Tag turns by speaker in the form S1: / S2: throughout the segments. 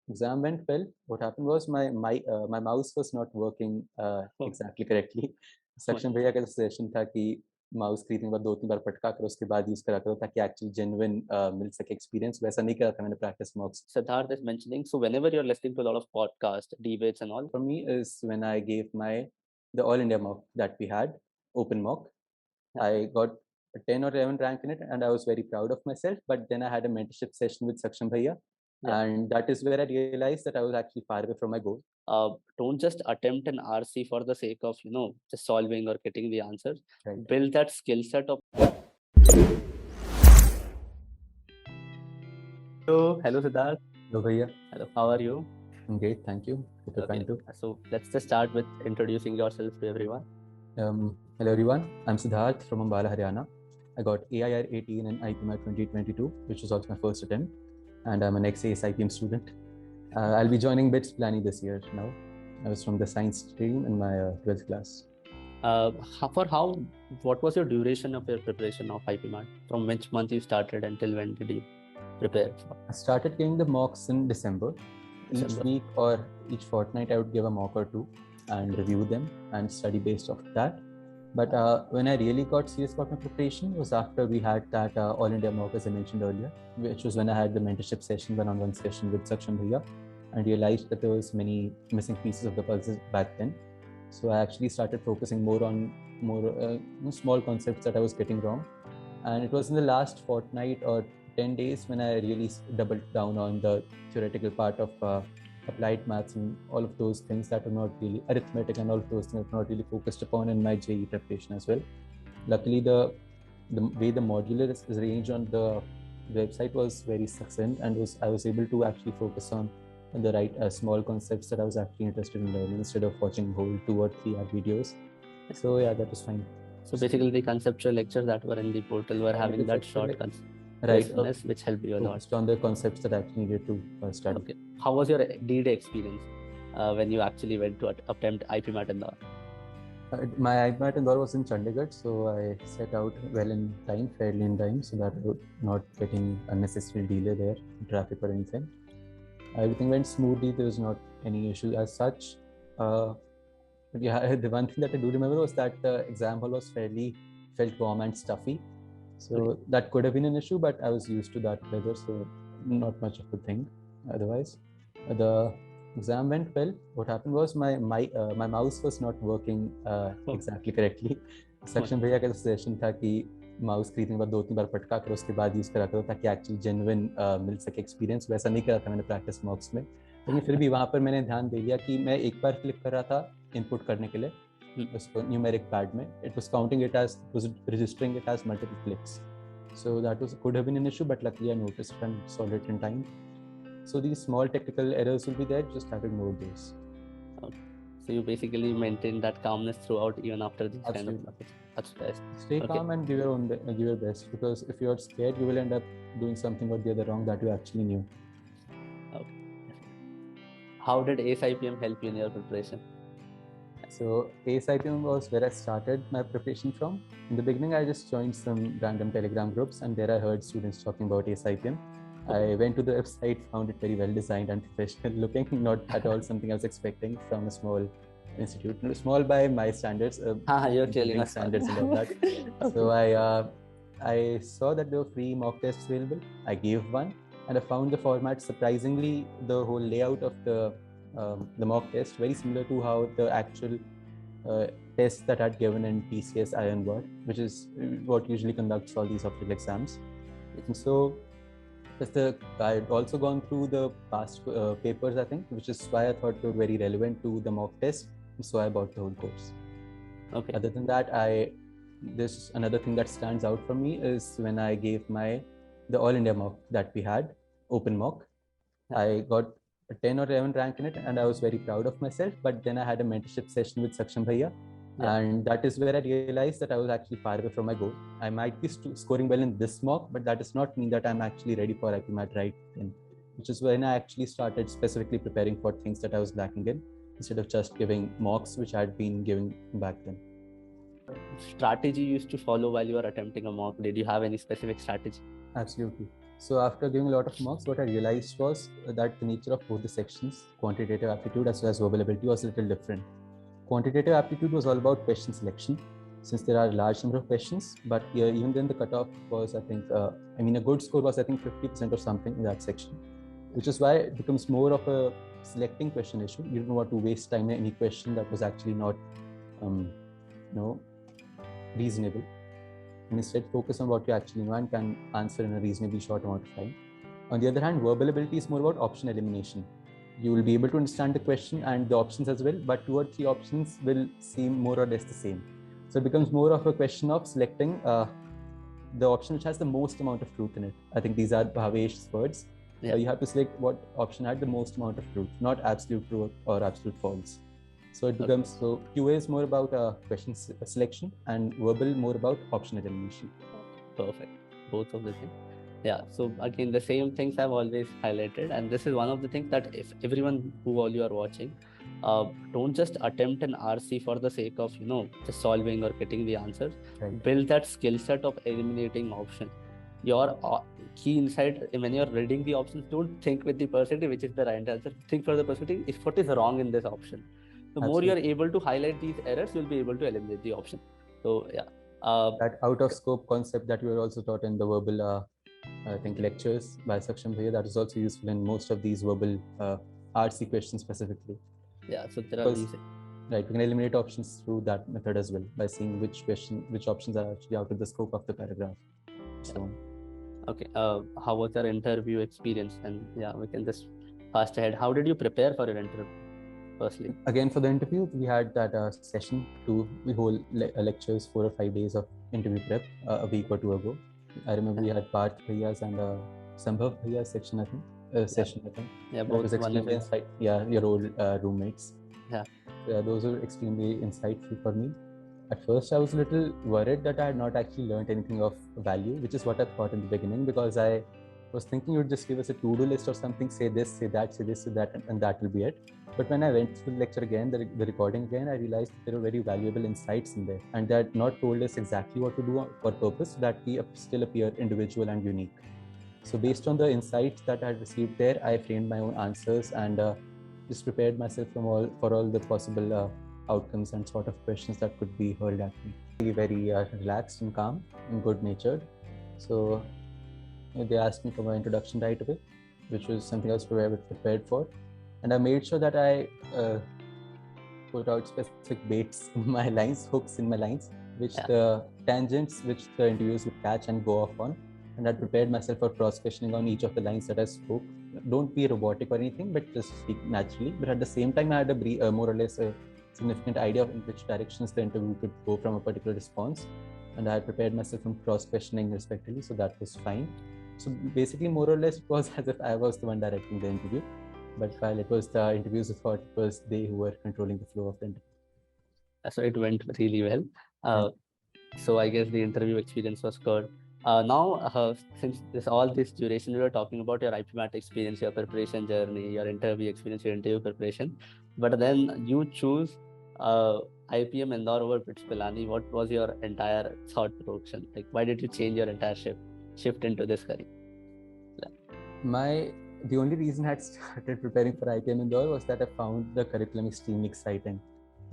S1: Exam went well. What happened was my mouse was not working
S2: Oh,
S1: exactly correctly. सक्षम भैया का suggestion था कि माउस खरीदने के बाद 2-3 बार पटका कर उसके बाद यूज करा करो ताकि एक्चुअली जेन्युइन मिल सके एक्सपीरियंस। वैसा नहीं करा था मैंने practice मॉक्स।
S2: Siddharth is mentioning. So whenever you're listening to a lot of podcasts, debates, and all,
S1: For me is when I gave the All India mock that we had, open mock. I got a 10 or 11 rank in it, and I was very proud of myself. But then I had a mentorship session with Saksham Bhaiya,
S2: yeah.
S1: and that is where I realized that I was actually far away from my goal.
S2: Don't just attempt an RC for the sake of just solving or getting the answers.
S1: Right.
S2: Build that skill set of. Hello Siddharth.
S1: Hello, Bhaiya.
S2: Hello, how are you?
S1: I'm great, thank you. Hope you're fine too.
S2: So let's just start with introducing yourself to everyone.
S1: Hello everyone, I'm Siddharth from Ambala, Haryana. I got AIR 18 in IPMAT 2022, which was also my first attempt, and I'm an ex-AceIPM student. I'll be joining BITS Pilani this year now. I was from the science stream in my 12th class.
S2: What was your duration of your preparation of IPMAT? From which month you started until when did you prepare?
S1: I started giving the mocks in December. Each week or each fortnight, I would give a mock or two and review them and study based off that. But when I really got serious about my preparation was after we had that All India mock, as I mentioned earlier, which was when I had the mentorship session, one-on-one session with Saksham Bhaiya, and realized that there was many missing pieces of the puzzle back then. So I actually started focusing more on small concepts that I was getting wrong. And it was in the last fortnight or 10 days when I really doubled down on the theoretical part of applied maths and all of those things that are not really arithmetic, and all of those things are not really focused upon in my JEE preparation as well. Luckily, the way the modular is arranged on the website was very succinct, and I was able to actually focus on the right small concepts that I was actually interested in learning instead of watching whole 2 or 3 hour videos. So yeah, that was fine.
S2: So basically, the conceptual lectures that were in the portal were having that short conciseness, which helped you a lot.
S1: Focused on the concepts that I actually needed to study.
S2: Okay. How was your D-Day experience when you actually went to attempt IPMAT Indore?
S1: My IPMAT Indore was in Chandigarh, so I set out well in time, fairly in time, so that I would not getting unnecessary delay there, traffic or anything. Everything went smoothly. There was not any issue as such. But yeah, the one thing that I do remember was that the exam hall felt warm and stuffy. So that could have been an issue, but I was used to that weather, so not much of a thing. Otherwise, the exam went well. What happened was my mouse was not working exactly correctly. सक्षम भैया का suggestion था कि mouse खरीदने के बाद 2-3 बार पटका कर उसके बाद यूज करा करो ताकि एक्चुअली जेन्युइन मिल सके एक्सपीरियंस। वैसा नहीं करा था मैंने प्रैक्टिस मॉक्स में, लेकिन फिर भी वहाँ पर मैंने ध्यान दे दिया कि मैं एक बार क्लिक कर रहा था इनपुट करने के लिए उसको न्यूमेरिक पैड में, it was counting it as, it was registering it as multiple clicks. So that could have been an issue, but luckily I noticed it and solved it in time. So these small technical errors will be there, just have to ignore those.
S2: Okay. So you basically maintain that calmness throughout, even after these kind of methods. That's best.
S1: Stay calm and give your best, because if you're scared, you will end up doing something or the other wrong that you actually knew.
S2: Okay. How did AceIPM help you in your preparation?
S1: So AceIPM was where I started my preparation from. In the beginning, I just joined some random Telegram groups, and there I heard students talking about AceIPM. I went to the website, found it very well designed and professional looking, not at all something I was expecting from a small institute, small by my standards.
S2: You're telling us
S1: standards and all that. So I saw that there were free mock tests available. I gave one, and I found the format surprisingly, the whole layout of the mock test very similar to how the actual tests that I'd given in TCS IIM Indore, which is what usually conducts all these optical exams. And so I had also gone through the past papers, I think, which is why I thought they were very relevant to the mock test. So I bought the whole course. Okay. Other than that, this another thing that stands out for me is when I gave the All India mock that we had, open mock. I got a 10 or 11 rank in it, and I was very proud of myself. But then I had a mentorship session with Saksham Bhaiya, and that is where I realized that I was actually far away from my goal. I might be scoring well in this mock, but that does not mean that I'm actually ready for IPMAT right then, which is when I actually started specifically preparing for things that I was lacking in, instead of just giving mocks, which I had been giving back then.
S2: Strategy you used to follow while you were attempting a mock? Did you have any specific strategy?
S1: Absolutely. So after giving a lot of mocks, what I realized was that the nature of both the sections, quantitative aptitude as well as verbal ability, was a little different. Quantitative aptitude was all about question selection, since there are a large number of questions, but even then the cutoff was, I think, a good score was, I think, 50% or something in that section, which is why it becomes more of a selecting question issue. You don't want to waste time in any question that was actually not, reasonable, and instead focus on what you actually know and can answer in a reasonably short amount of time. On the other hand, verbal ability is more about option elimination. You will be able to understand the question and the options as well, but 2 or 3 options will seem more or less the same. So it becomes more of a question of selecting the option which has the most amount of truth in it. I think these are Bhavesh's words.
S2: Yeah.
S1: You have to select what option had the most amount of truth, not absolute true or absolute false. So it becomes, so QA is more about question selection and verbal more about option elimination.
S2: Perfect. Both of the things. Yeah. So again, the same things I've always highlighted, and this is one of the things that if everyone who all you are watching, don't just attempt an RC for the sake of just solving or getting the answers. Right. Build that skill set of eliminating options. Your key insight when you're reading the options, don't think with the perspective which is the right answer. Think for the perspective if what is wrong in this option. The more you're able to highlight these errors, you'll be able to eliminate the option. So yeah.
S1: That out of scope concept that you were also taught in the verbal, I think, lectures by Saksham Bhaiya, that is also useful in most of these verbal RC questions specifically.
S2: Yeah, so there are these.
S1: Right, we can eliminate options through that method as well by seeing which options are actually out of the scope of the paragraph. So,
S2: okay, how was your interview experience? And yeah, we can just fast ahead. How did you prepare for your interview? Firstly,
S1: again, for the interview, we had that session to the whole lectures, 4 or 5 days of interview prep a week or 2 ago. I remember we had Parth Bhaiya's and Sambhav Bhaiya's section, I think. Session, I think.
S2: Yeah, both
S1: was extremely insightful. Yeah, your old roommates.
S2: Yeah.
S1: Those were extremely insightful for me. At first, I was a little worried that I had not actually learned anything of value, which is what I thought in the beginning, because I was thinking you would just give us a to-do list or something, say this, say that, say this, say that, and that will be it. But when I went through the lecture again, the recording again, I realized that there were very valuable insights in there, and they had not told us exactly what to do for purpose, so that we still appear individual and unique. So based on the insights that I had received there, I framed my own answers and just prepared myself for all the possible outcomes and sort of questions that could be hurled at me. Really very relaxed and calm and good-natured. So they asked me for my introduction right away, which was something I was prepared for. And I made sure that I put out specific baits in my lines, hooks in my lines, which the tangents which the interviews would catch and go off on. And I prepared myself for cross-questioning on each of the lines that I spoke. Don't be robotic or anything, but just speak naturally. But at the same time, I had a more or less a significant idea of in which directions the interview could go from a particular response. And I had prepared myself from cross-questioning respectively, so that was fine. So basically, more or less, it was as if I was the one directing the interview. But while it was the interviews, I thought it was they who were controlling the flow of the interview.
S2: So it went really well. So I guess the interview experience was good. Now, since all this duration, we were talking about your IPMAT experience, your preparation journey, your interview experience, your interview preparation. But then you choose IPM Indore over Pilani. What was your entire thought process? Like, why did you change your entire shift into this career?
S1: The only reason I had started preparing for IPM Indore was that I found the curriculum extremely exciting.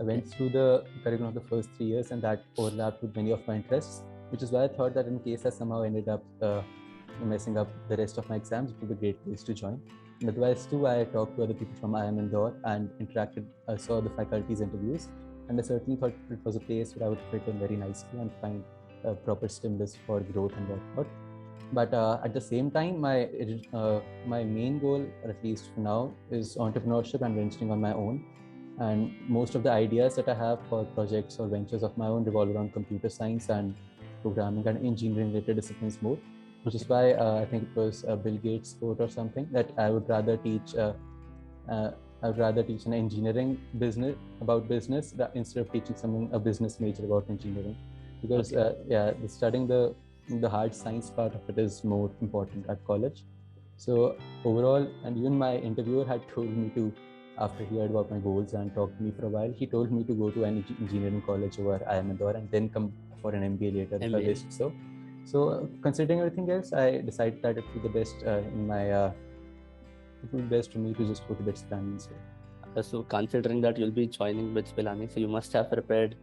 S1: I went through the curriculum of the first 3 years, and that overlapped with many of my interests, which is why I thought that in case I somehow ended up messing up the rest of my exams, it would be a great place to join. And otherwise too, I talked to other people from IIM Indore and interacted, I saw the faculty's interviews, and I certainly thought it was a place where I would fit in very nicely and find a proper stimulus for growth and whatnot. But at the same time, my main goal, or at least for now, is entrepreneurship and venturing on my own. And most of the ideas that I have for projects or ventures of my own revolve around computer science and programming and engineering related disciplines more, which is why I think it was a Bill Gates quote or something that I would rather teach an engineering business about business instead of teaching someone a business major about engineering, because studying the hard science part of it is more important at college. So overall, and even my interviewer had told me to, after he heard about my goals and talked to me for a while, he told me to go to an engineering college over IIM Indore and then come for an MBA later if I wished so. So considering everything else, I decided that it would be the best it would be best for me to just go to BITS Pilani instead.
S2: So considering that you'll be joining BITS Pilani, so you must have prepared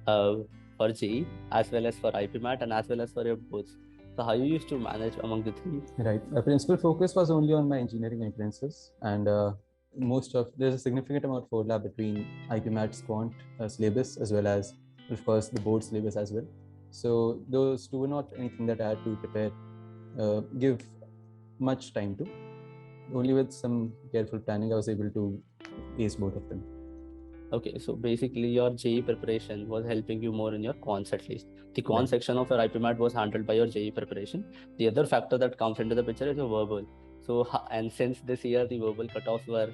S2: for JEE as well as for IPMAT and as well as for your boards. So how you used to manage among the three?
S1: Right. Our principal focus was only on my engineering entrances, and there's a significant amount of overlap between IPMAT's quant syllabus as well as, of course, the board syllabus as well. So those two were not anything that I had to prepare, give much time to. Only with some careful planning, I was able to ace both of them.
S2: Okay, so basically your JEE preparation was helping you more in your quants at least. The quant
S1: Right.
S2: section of your IPMAT was handled by your JEE preparation. The other factor that comes into the picture is your verbal. So, and since this year the verbal cutoffs were,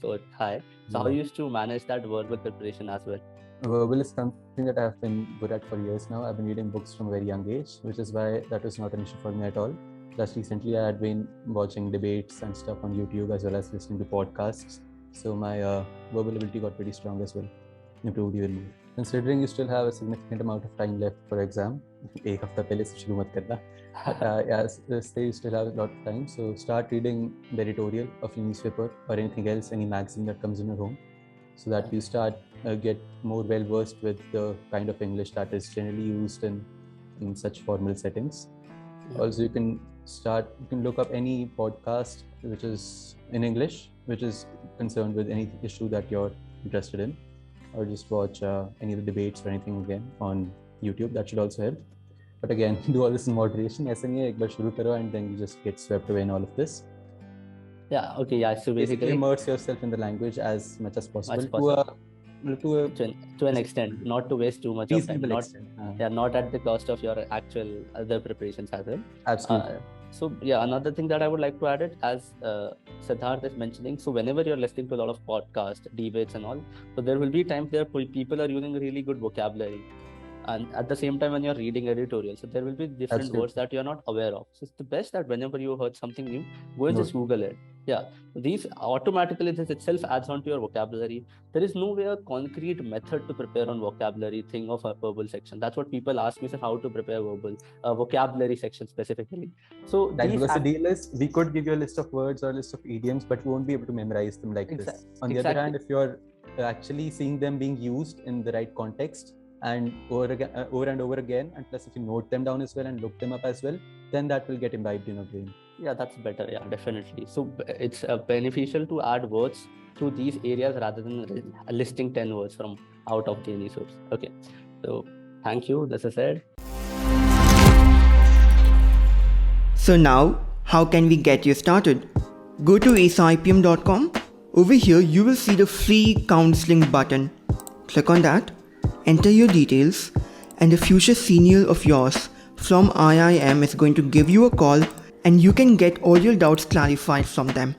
S2: so high, so how you used to manage that verbal preparation as well?
S1: Verbal is something that I've been good at for years now. I've been reading books from a very young age, which is why that was not an issue for me at all. Plus, recently I had been watching debates and stuff on YouTube as well as listening to podcasts. So my verbal ability got pretty strong as well, improved even more. Considering you still have a significant amount of time left for exam, एक हफ्ता पहले से शुरू मत करना. Yes, you still have a lot of time. So start reading the editorial of your newspaper or anything else, any magazine that comes in your home, so that you start get more well versed with the kind of English that is generally used in such formal settings. Also, you can look up any podcast which is in English, which is concerned with any issue that you're interested in, or just watch any of the debates or anything again on YouTube. That should also help. But again, do all this in moderation. ऐसा नहीं है एक बार शुरू करो and then you just get swept away in all of this.
S2: Yeah, okay, yeah. So basically
S1: immerse yourself in the language as much as possible. To
S2: an extent, not to waste too much of time. Not at the cost of your actual other preparations as well.
S1: Absolutely.
S2: So yeah, another thing that I would like to add it, as Siddharth is mentioning, so whenever you're listening to a lot of podcasts, debates and all, so there will be times where people are using really good vocabulary. And at the same time, when you're reading editorials, so there will be different words that you're not aware of. So it's the best that whenever you heard something new, go and just Google it. Yeah, these automatically, this itself adds on to your vocabulary. There is no way a concrete method to prepare on vocabulary thing of a verbal section. That's what people ask me, how to prepare vocabulary section specifically. So
S1: because the deal is, we could give you a list of words or a list of idioms, but you won't be able to memorize them like this. On the other hand, if you're actually seeing them being used in the right context, and over and over again, and plus if you note them down as well and look them up as well, then that will get imbibed in your brain.
S2: Yeah, that's better. Yeah, definitely. So it's beneficial to add words to these areas rather than listing 10 words from out of any source. Okay, so thank you. This is it.
S3: So now, how can we get you started? Go to AceIPM.com. Over here, you will see the free counseling button. Click on that. Enter your details, and a future senior of yours from IIM is going to give you a call, and you can get all your doubts clarified from them.